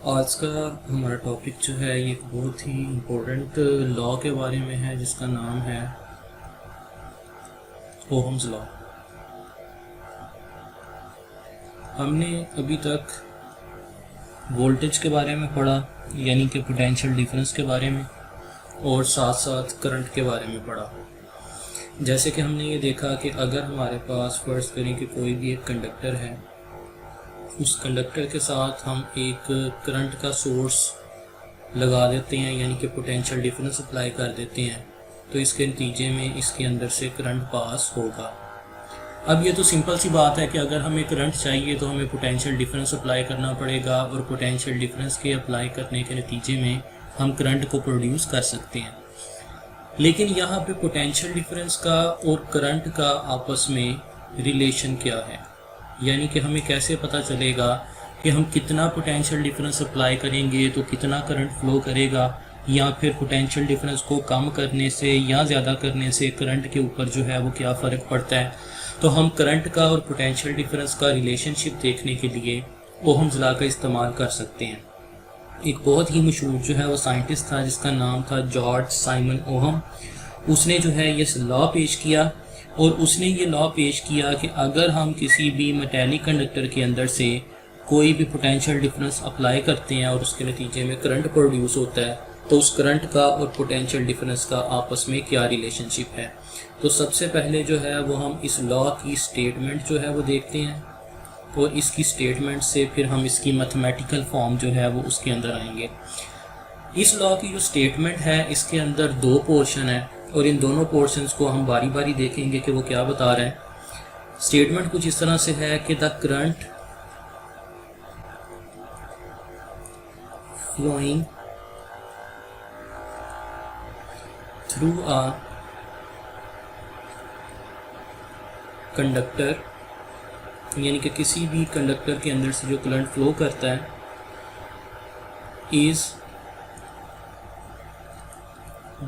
आज का हमारा टॉपिक जो है ये एक बहुत ही इम्पोर्टेंट लॉ के बारे में है जिसका नाम है ओहम्स लॉ। हमने अभी तक वोल्टेज के बारे में पढ़ा, यानी कि पोटेंशियल डिफरेंस के बारे में, और साथ साथ करंट के बारे में पढ़ा। जैसे कि हमने ये देखा कि अगर हमारे पास फर्ज करें कि कोई भी एक कंडक्टर है, उस कंडक्टर के साथ हम एक करंट का सोर्स लगा देते हैं, यानी कि पोटेंशियल डिफरेंस अप्लाई कर देते हैं, तो इसके नतीजे में इसके अंदर से करंट पास होगा। अब ये तो सिंपल सी बात है कि अगर हमें करंट चाहिए तो हमें पोटेंशियल डिफरेंस अप्लाई करना पड़ेगा, और पोटेंशियल डिफरेंस के अप्लाई करने के नतीजे में हम करंट को प्रोड्यूस कर सकते हैं। लेकिन यहाँ पे पोटेंशियल डिफरेंस का और करंट का आपस में रिलेशन क्या है, यानी कि हमें कैसे पता चलेगा कि हम कितना पोटेंशियल डिफरेंस अप्लाई करेंगे तो कितना करंट फ्लो करेगा, या फिर पोटेंशियल डिफरेंस को कम करने से या ज़्यादा करने से करंट के ऊपर जो है वो क्या फ़र्क पड़ता है। तो हम करंट का और पोटेंशियल डिफरेंस का रिलेशनशिप देखने के लिए ओहम्स लॉ का इस्तेमाल कर सकते हैं। एक बहुत ही मशहूर जो है वो साइंटिस्ट था जिसका नाम था जॉर्ज साइमन ओहम। उसने जो है ये लॉ पेश किया, और उसने ये लॉ पेश किया कि अगर हम किसी भी मेटेलिक कंडक्टर के अंदर से कोई भी पोटेंशियल डिफरेंस अप्लाई करते हैं और उसके नतीजे में करंट प्रोड्यूस होता है, तो उस करंट का और पोटेंशियल डिफरेंस का आपस में क्या रिलेशनशिप है। तो सबसे पहले जो है वो हम इस लॉ की स्टेटमेंट जो है वो देखते हैं, और इसकी स्टेटमेंट से फिर हम इसकी मैथमेटिकल फॉर्म जो है वो उसके अंदर आएंगे। इस लॉ की जो स्टेटमेंट है इसके अंदर दो पोर्शन है, और इन दोनों पोर्शंस को हम बारी बारी देखेंगे कि वो क्या बता रहा है। स्टेटमेंट कुछ इस तरह से है कि the current flowing through a conductor, यानी कि किसी भी कंडक्टर के अंदर से जो करंट फ्लो करता है, is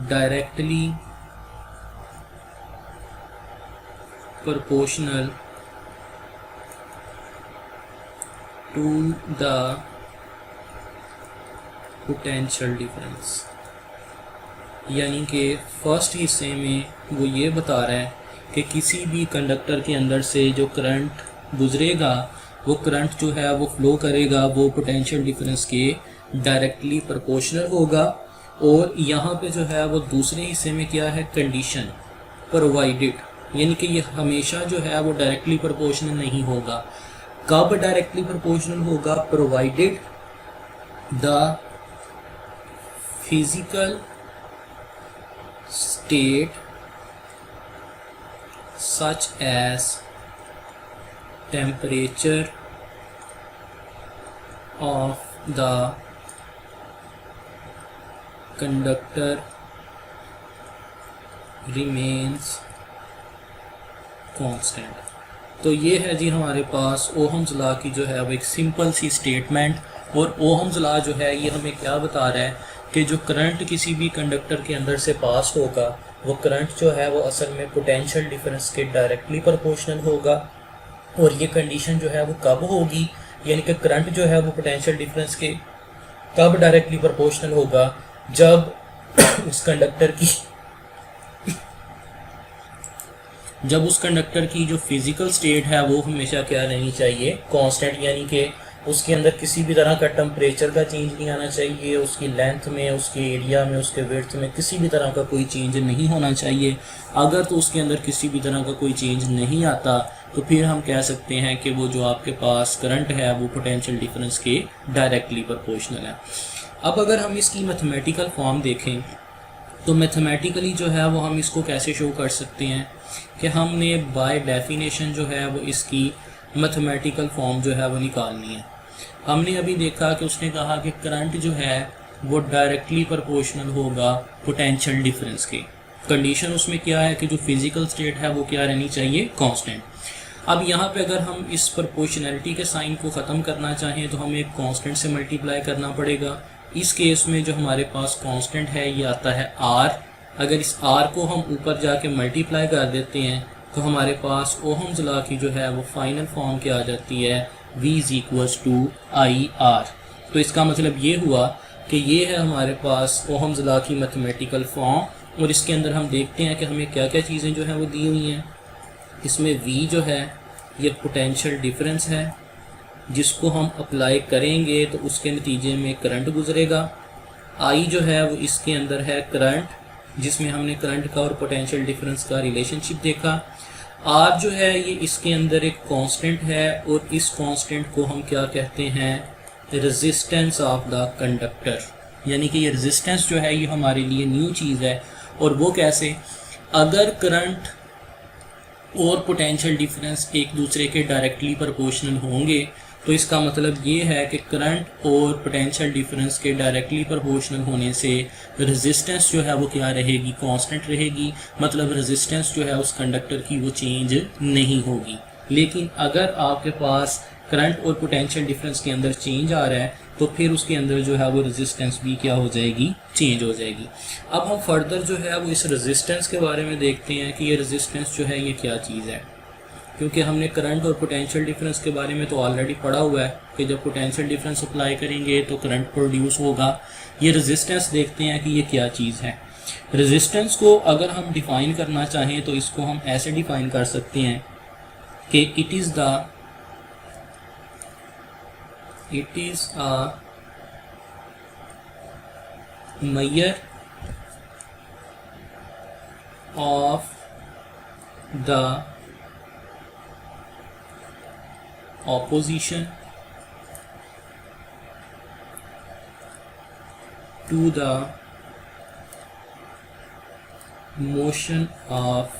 directly proportional to the potential difference। यानी कि फर्स्ट हिस्से में वो ये बता रहा है कि किसी भी कंडक्टर के अंदर से जो करंट गुजरेगा, वो करंट जो है वो फ्लो करेगा, वो पोटेंशियल डिफरेंस के डायरेक्टली प्रोपोर्शनल होगा। और यहाँ पे जो है वो दूसरे हिस्से में क्या है, कंडीशन प्रोवाइडेड, यानी कि ये हमेशा जो है वो डायरेक्टली प्रोपोर्शनल नहीं होगा। कब डायरेक्टली प्रोपोर्शनल होगा, provided the physical state such as temperature of the conductor remains constant. तो ये है जी हमारे पास ओहम्स लॉ की जो है वो एक सिंपल सी स्टेटमेंट। और ओहम्स लॉ जो है ये हमें क्या बता रहा है कि जो करंट किसी भी कंडक्टर के अंदर से पास होगा, वो करंट जो है वो असल में पोटेंशियल डिफरेंस के डायरेक्टली प्रोपोर्शनल होगा। और ये कंडीशन जो है वो कब होगी, यानी कि करंट जो है वो पोटेंशियल डिफरेंस के कब डायरेक्टली प्रोपोर्शनल होगा, जब उस कंडक्टर की जो फिजिकल स्टेट है वो हमेशा क्या रहनी चाहिए, कांस्टेंट, यानी कि उसके अंदर किसी भी तरह का टेम्परेचर का चेंज नहीं आना चाहिए, उसकी लेंथ में, उसके एरिया में, उसके विड्थ में किसी भी तरह का कोई चेंज नहीं होना चाहिए। अगर तो उसके अंदर किसी भी तरह का कोई चेंज नहीं आता तो फिर हम कह सकते हैं कि वो जो आपके पास करंट है वो पोटेंशियल डिफरेंस के डायरेक्टली प्रोपोर्शनल है। अब अगर हम इसकी मैथमेटिकल फॉर्म देखें तो मैथमेटिकली जो है वो हम इसको कैसे शो कर सकते हैं कि हमने बाय डेफिनेशन जो है वो इसकी मैथमेटिकल फॉर्म जो है वो निकालनी है। हमने अभी देखा कि उसने कहा कि करंट जो है वो डायरेक्टली प्रोपोर्शनल होगा पोटेंशियल डिफरेंस के। कंडीशन उसमें क्या है कि जो फिजिकल स्टेट है वो क्या रहनी चाहिए, कांस्टेंट। अब यहाँ पे अगर हम इस प्रोपोर्शनैलिटी के साइन को ख़त्म करना चाहें तो हमें कांस्टेंट से मल्टीप्लाई करना पड़ेगा। इस केस में जो हमारे पास कांस्टेंट है ये आता है r। अगर इस r को हम ऊपर जाके मल्टीप्लाई कर देते हैं तो हमारे पास ओहम्स लॉ की जो है वो फाइनल फॉर्म क्या आ जाती है, v = IR। तो इसका मतलब ये हुआ कि ये है हमारे पास ओहम्स लॉ की मैथमेटिकल फॉर्म, और इसके अंदर हम देखते हैं कि हमें क्या क्या चीज़ें जो हैं वो दी हुई हैं। इसमें V जो है ये पोटेंशियल डिफरेंस है, जिसको हम अप्लाई करेंगे तो उसके नतीजे में करंट गुजरेगा। I जो है वो इसके अंदर है करंट, जिसमें हमने करंट का और पोटेंशियल डिफरेंस का रिलेशनशिप देखा। R जो है ये इसके अंदर एक कांस्टेंट है, और इस कांस्टेंट को हम क्या कहते हैं, रेजिस्टेंस ऑफ द कंडक्टर, यानी कि ये रेजिस्टेंस जो है ये हमारे लिए न्यू चीज़ है। और वो कैसे, अगर करंट और पोटेंशियल डिफरेंस एक दूसरे के डायरेक्टली प्रोपोर्शनल होंगे तो इसका मतलब ये है कि करंट और पोटेंशियल डिफरेंस के डायरेक्टली प्रोपोर्शनल होने से रेजिस्टेंस जो है वो क्या रहेगी, कांस्टेंट रहेगी। मतलब रेजिस्टेंस जो है उस कंडक्टर की वो चेंज नहीं होगी। लेकिन अगर आपके पास करंट और पोटेंशियल डिफरेंस के अंदर चेंज आ रहा है तो फिर उसके अंदर जो है वो रेजिस्टेंस भी क्या हो जाएगी, चेंज हो जाएगी। अब हम फर्दर जो है वो इस रेजिस्टेंस के बारे में देखते हैं कि ये रेजिस्टेंस जो है ये क्या चीज़ है, क्योंकि हमने करंट और पोटेंशियल डिफरेंस के बारे में तो ऑलरेडी पढ़ा हुआ है कि जब पोटेंशियल डिफरेंस अप्लाई करेंगे तो करंट प्रोड्यूस होगा। ये रेजिस्टेंस देखते हैं कि ये क्या चीज़ है। रेजिस्टेंस को अगर हम डिफ़ाइन करना चाहें तो इसको हम ऐसे डिफ़ाइन कर सकते हैं कि it is a measure of the opposition to the motion of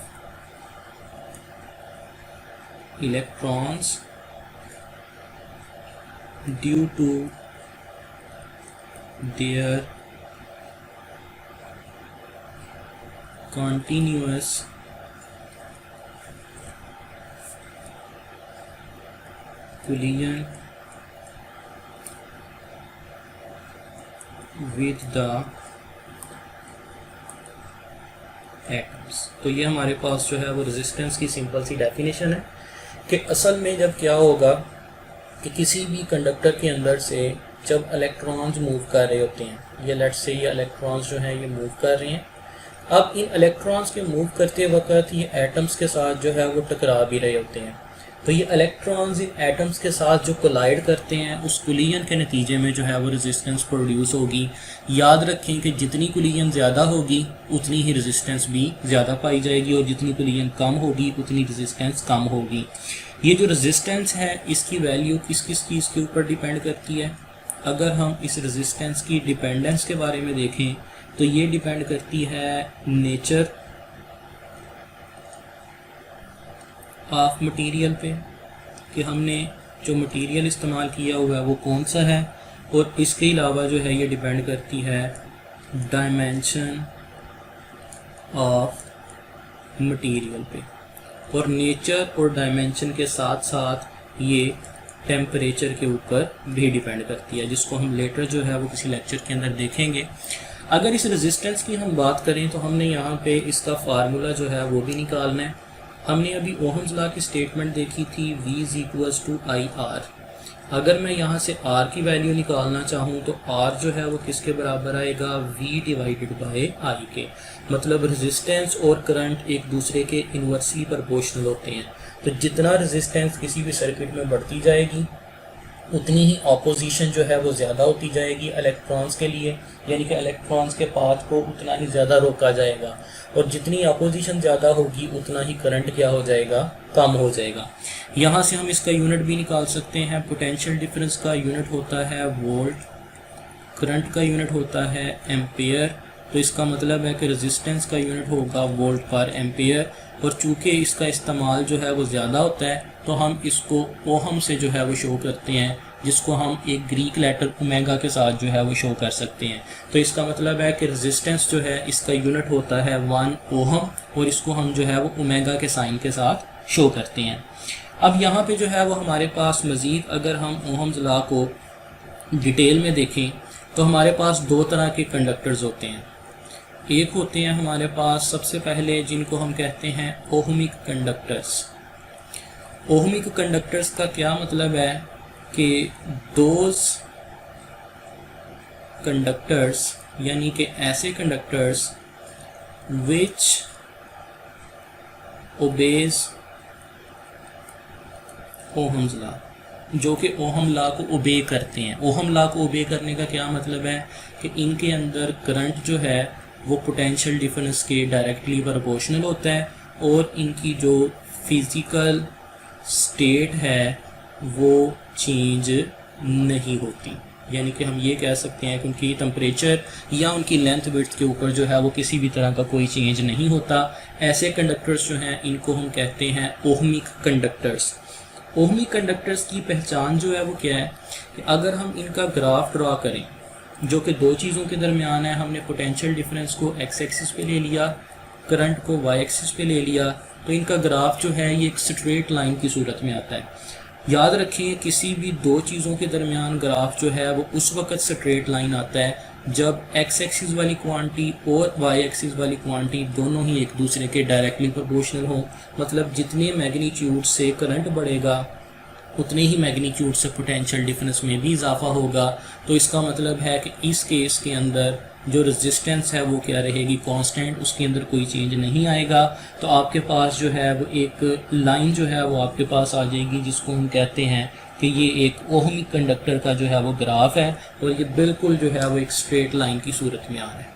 electrons due to their continuous collision with the atoms। तो ये हमारे पास जो है वो रेजिस्टेंस की सिंपल सी डेफिनेशन है कि असल में जब क्या होगा कि किसी भी कंडक्टर के अंदर से जब इलेक्ट्रॉन्स मूव कर रहे होते हैं, ये लेट्स से ये इलेक्ट्रॉन्स जो हैं ये मूव कर रहे हैं। अब इन इलेक्ट्रॉन्स के मूव करते वक्त ये एटम्स के साथ जो है वो टकरा भी रहे होते हैं। तो ये इलेक्ट्रॉन्स इन एटम्स के साथ जो कोलाइड करते हैं उस कोलिजन के नतीजे में जो है वो रेजिस्टेंस प्रोड्यूस होगी। याद रखें कि जितनी कोलिजन ज़्यादा होगी उतनी ही रेजिस्टेंस भी ज़्यादा पाई जाएगी, और जितनी कोलिजन कम होगी उतनी रेजिस्टेंस कम होगी। ये जो रेजिस्टेंस है इसकी वैल्यू किस किस चीज़ के ऊपर डिपेंड करती है। अगर हम इस रेजिस्टेंस की डिपेंडेंस के बारे में देखें तो ये डिपेंड करती है नेचर ऑफ मटेरियल पे, कि हमने जो मटेरियल इस्तेमाल किया हुआ है वो कौन सा है, और इसके अलावा जो है ये डिपेंड करती है डायमेंशन ऑफ मटेरियल पे, और नेचर और डायमेंशन के साथ साथ ये टेम्परेचर के ऊपर भी डिपेंड करती है, जिसको हम लेटर जो है वो किसी लेक्चर के अंदर देखेंगे। अगर इस रेजिस्टेंस की हम बात करें तो हमने यहाँ पे इसका फार्मूला जो है वो भी निकालना है। हमने अभी ओहम्स लॉ की स्टेटमेंट देखी थी V = IR। अगर मैं यहाँ से R की वैल्यू निकालना चाहूँ तो R जो है वो किसके बराबर आएगा, V/I के। मतलब रेजिस्टेंस और करंट एक दूसरे के इन्वर्सली प्रोपोर्शनल होते हैं। तो जितना रेजिस्टेंस किसी भी सर्किट में बढ़ती जाएगी उतनी ही ऑपोजिशन जो है वो ज़्यादा होती जाएगी इलेक्ट्रॉन्स के लिए, यानी कि इलेक्ट्रॉन्स के पाथ को उतना ही ज़्यादा रोका जाएगा, और जितनी अपोजिशन ज़्यादा होगी उतना ही करंट क्या हो जाएगा, कम हो जाएगा। यहाँ से हम इसका यूनिट भी निकाल सकते हैं। पोटेंशियल डिफरेंस का यूनिट होता है वोल्ट, करंट का यूनिट होता है एम्पेयर। तो इसका मतलब है कि रेजिस्टेंस का यूनिट होगा वोल्ट पर एम्पेयर, और चूँकि इसका इस्तेमाल जो है वो ज़्यादा होता है तो हम इसको ओहम से जो है वो शो करते हैं, जिसको हम एक ग्रीक लेटर ओमेगा के साथ जो है वो शो कर सकते हैं। तो इसका मतलब है कि रेजिस्टेंस जो है इसका यूनिट होता है 1 ओहम, और इसको हम जो है वो ओमेगा के साइन के साथ शो करते हैं। अब यहाँ पे जो है वो हमारे पास मज़ीद अगर हम ओहम्स लॉ को डिटेल में देखें तो हमारे पास दो तरह के कंडक्टर्स होते हैं। एक होते हैं हमारे पास सबसे पहले जिनको हम कहते हैं ओहमिक कंडक्टर्स। ओहमिक कंडक्टर्स का क्या मतलब है कि दोज कंडक्टर्स यानी कि ऐसे कंडक्टर्स विच ओबेज ओहम्स लॉ, जो कि ओहम लॉ को ओबे करते हैं। ओहम लॉ को ओबे करने का क्या मतलब है कि इनके अंदर करंट जो है वो पोटेंशियल डिफरेंस के डायरेक्टली प्रोपोर्शनल होता है और इनकी जो फिज़िकल स्टेट है वो चेंज नहीं होती। यानी कि हम ये कह सकते हैं कि उनकी टेम्परेचर या उनकी लेंथ विड्थ के ऊपर जो है वो किसी भी तरह का कोई चेंज नहीं होता। ऐसे कंडक्टर्स जो हैं इनको हम कहते हैं ओहमिक कंडक्टर्स। ओहमिक कंडक्टर्स की पहचान जो है वो क्या है कि अगर हम इनका ग्राफ ड्रा करें जो कि दो चीज़ों के दरमियान है, हमने पोटेंशियल डिफरेंस को एक्स एक्सिस पे ले लिया, करंट को वाई एक्सिस पे ले लिया, तो इनका ग्राफ जो है ये एक स्ट्रेट लाइन की सूरत में आता है। याद रखें किसी भी दो चीज़ों के दरमियान ग्राफ जो है वो उस वक़्त स्ट्रेट लाइन आता है जब एक्स एक्सिस वाली क्वांटिटी और वाई एक्सिस वाली क्वांटिटी दोनों ही एक दूसरे के डायरेक्टली प्रोपोर्शनल हो। मतलब जितने मैग्नीट्यूड से करंट बढ़ेगा उतने ही मैग्नीट्यूड से पोटेंशियल डिफरेंस में भी इजाफा होगा। तो इसका मतलब है कि इस केस के अंदर जो रेजिस्टेंस है वो क्या रहेगी, कांस्टेंट, उसके अंदर कोई चेंज नहीं आएगा। तो आपके पास जो है वो एक लाइन जो है वो आपके पास आ जाएगी जिसको हम कहते हैं कि ये एक ओहमिक कंडक्टर का जो है वो ग्राफ है और ये बिल्कुल जो है वो एक स्ट्रेट लाइन की सूरत में आ रहा है।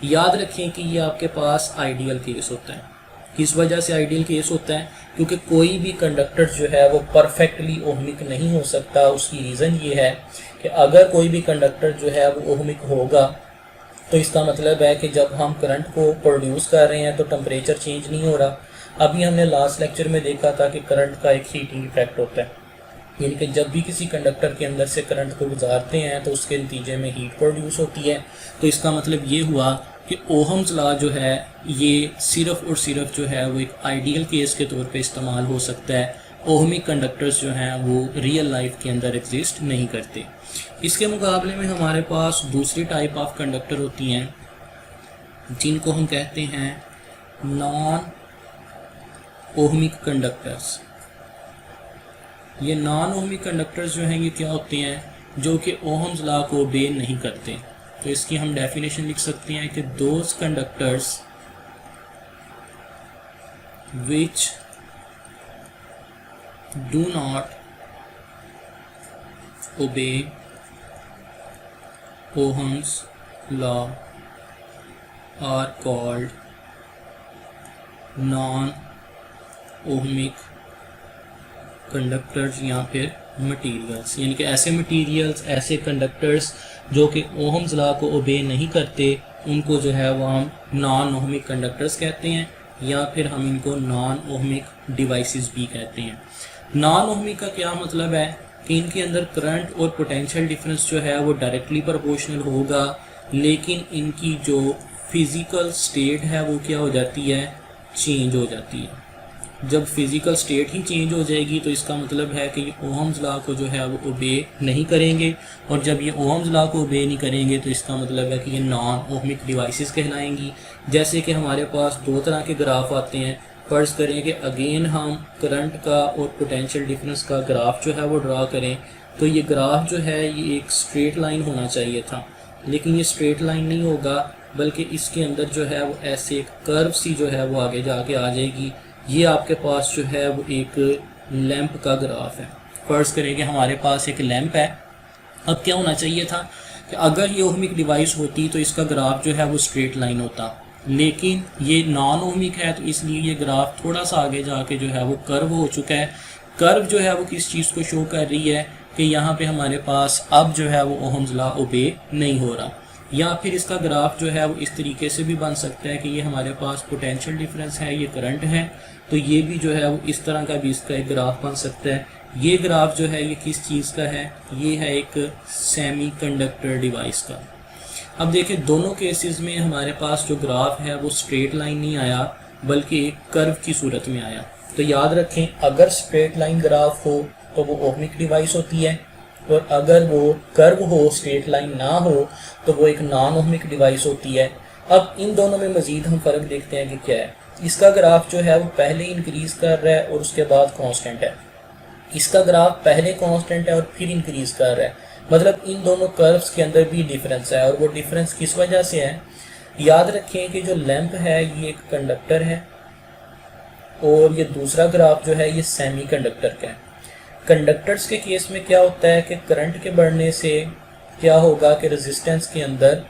याद रखें कि ये आपके पास आइडियल केस होता है। किस वजह से आइडियल केस होता है? क्योंकि कोई भी कंडक्टर जो है वो परफेक्टली ओहमिक नहीं हो सकता। उसकी रीज़न ये है कि अगर कोई भी कंडक्टर जो है वो ओहमिक होगा तो इसका मतलब है कि जब हम करंट को प्रोड्यूस कर रहे हैं तो टेम्परेचर चेंज नहीं हो रहा। अभी हमने लास्ट लेक्चर में देखा था कि करंट का एक हीटिंग इफेक्ट होता है, यानी कि जब भी किसी कंडक्टर के अंदर से करंट को गुजारते हैं तो उसके नतीजे में हीट प्रोड्यूस होती है। तो इसका मतलब ये हुआ कि ओहम्स लॉ जो है ये सिर्फ और सिर्फ जो है वो एक आइडियल केस के तौर पे इस्तेमाल हो सकता है। ओहमिक कंडक्टर्स जो हैं वो रियल लाइफ के अंदर एग्जिस्ट नहीं करते। इसके मुकाबले में हमारे पास दूसरी टाइप ऑफ कंडक्टर होती हैं जिनको हम कहते हैं नॉन ओहमिक कंडक्टर्स। ये नॉन ओहमिक कंडक्टर्स जो हैं ये क्या होते हैं, जो कि ओहम्स लॉ को ओबे नहीं करते। तो इसकी हम डेफिनेशन लिख सकते हैं कि those conductors which do not obey Ohm's law are called non ohmic conductors या फिर मटीरियल्स। यानी कि ऐसे मटीरियल्स, ऐसे कंडक्टर्स जो कि ओहम्स लॉ को ओबे नहीं करते उनको जो है वो हम नॉन ओहमिक कंडक्टर्स कहते हैं या फिर हम इनको नॉन ओहमिक डिवाइसेस भी कहते हैं। नॉन ओहमिक का क्या मतलब है कि इनके अंदर करंट और पोटेंशियल डिफरेंस जो है वो डायरेक्टली प्रोपोर्शनल होगा, लेकिन इनकी जो फिज़िकल स्टेट है वो क्या हो जाती है, चेंज हो जाती है। जब फिज़िकल स्टेट ही चेंज हो जाएगी तो इसका मतलब है कि ये ओहम्स लॉ को जो है वो ओबे नहीं करेंगे, और जब ये ओहम्स लॉ को ओबे नहीं करेंगे तो इसका मतलब है कि ये नॉन ओहमिक डिवाइसेस कहलाएंगी। जैसे कि हमारे पास दो तरह के ग्राफ आते हैं। फ़र्ज़ करें कि अगेन हम करंट का और पोटेंशियल डिफरेंस का ग्राफ जो है वो ड्रा करें, तो ये ग्राफ जो है ये एक स्ट्रेट लाइन होना चाहिए था, लेकिन ये स्ट्रेट लाइन नहीं होगा, बल्कि इसके अंदर जो है वो ऐसे एक कर्व सी जो है वो आगे जाके आ जाएगी। ये आपके पास जो है वो एक लैंप का ग्राफ है। फ़र्ज़ करें कि हमारे पास एक लैंप है। अब क्या होना चाहिए था कि अगर ये ओहमिक डिवाइस होती तो इसका ग्राफ जो है वो स्ट्रेट लाइन होता, लेकिन ये नॉन ओहमिक है तो इसलिए ये ग्राफ थोड़ा सा आगे जाके जो है वो कर्व हो चुका है। कर्व जो है वो किस चीज़ को शो कर रही है कि यहाँ पे हमारे पास अब जो है वो ओहम्स लॉ ओबे नहीं हो रहा। या फिर इसका ग्राफ जो है वो इस तरीके से भी बन सकता है कि ये हमारे पास पोटेंशियल डिफरेंस है, ये करंट है, तो ये भी जो है वो इस तरह का भी इसका एक ग्राफ बन सकता है। ये ग्राफ जो है ये किस चीज़ का है, ये है एक सेमीकंडक्टर डिवाइस का। अब देखिए दोनों केसेस में हमारे पास जो ग्राफ है वो स्ट्रेट लाइन नहीं आया बल्कि एक कर्व की सूरत में आया। तो याद रखें अगर स्ट्रेट लाइन ग्राफ हो तो वो ओहमिक डिवाइस होती है, और अगर वो कर्व हो, स्ट्रेट लाइन ना हो, तो वो एक नॉन ओहमिक डिवाइस होती है। अब इन दोनों में मज़ीद हम फ़र्क देखते हैं कि क्या है। इसका ग्राफ जो है वो पहले इंक्रीज़ कर रहा है और उसके बाद कांस्टेंट है। इसका ग्राफ पहले कांस्टेंट है और फिर इंक्रीज़ कर रहा है। मतलब इन दोनों कर्व्स के अंदर भी डिफरेंस है, और वो डिफरेंस किस वजह से है? याद रखें कि जो लैंप है ये एक कंडक्टर है और ये दूसरा ग्राफ जो है ये सेमीकंडक्टर का है। कंडक्टर्स के केस में क्या होता है कि करंट के बढ़ने से क्या होगा कि रेजिस्टेंस के अंदर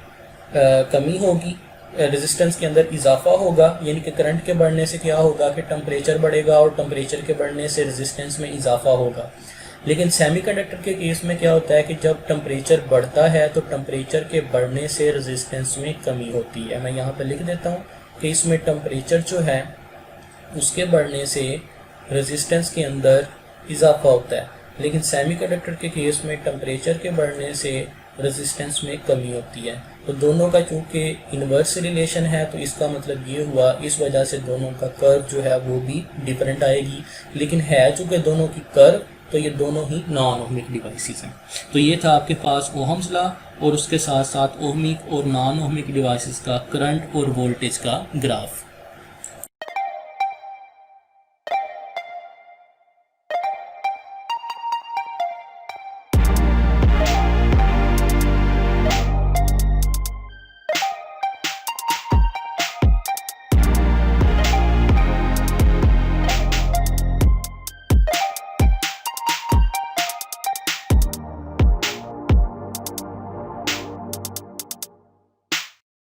कमी होगी, रेजिस्टेंस के अंदर इजाफा होगा, यानी कि करंट के बढ़ने से क्या होगा कि टेम्परेचर बढ़ेगा और टेम्परेचर के बढ़ने से रेजिस्टेंस में इजाफा होगा। लेकिन सेमीकंडक्टर के केस में क्या होता है कि जब टेम्परेचर बढ़ता है तो टेम्परेचर के बढ़ने से रेजिस्टेंस में कमी होती है। मैं यहाँ पर लिख देता हूँ कि इसमें टेम्परेचर जो है उसके बढ़ने से रेजिस्टेंस के अंदर इजाफा होता है, लेकिन सेमीकंडक्टर के केस में टेम्परेचर के बढ़ने से रेजिस्टेंस में कमी होती है। तो दोनों का चूँकि इन्वर्स रिलेशन है तो इसका मतलब ये हुआ, इस वजह से दोनों का कर्व जो है वो भी डिफरेंट आएगी। लेकिन है चूँकि दोनों की कर्व, तो ये दोनों ही नॉन ओहमिक डिवाइसेस हैं। तो ये था आपके पास ओहम्स लॉ और उसके साथ साथ ओहमिक और नॉन ओहमिक डिवाइसेस का करंट और वोल्टेज का ग्राफ।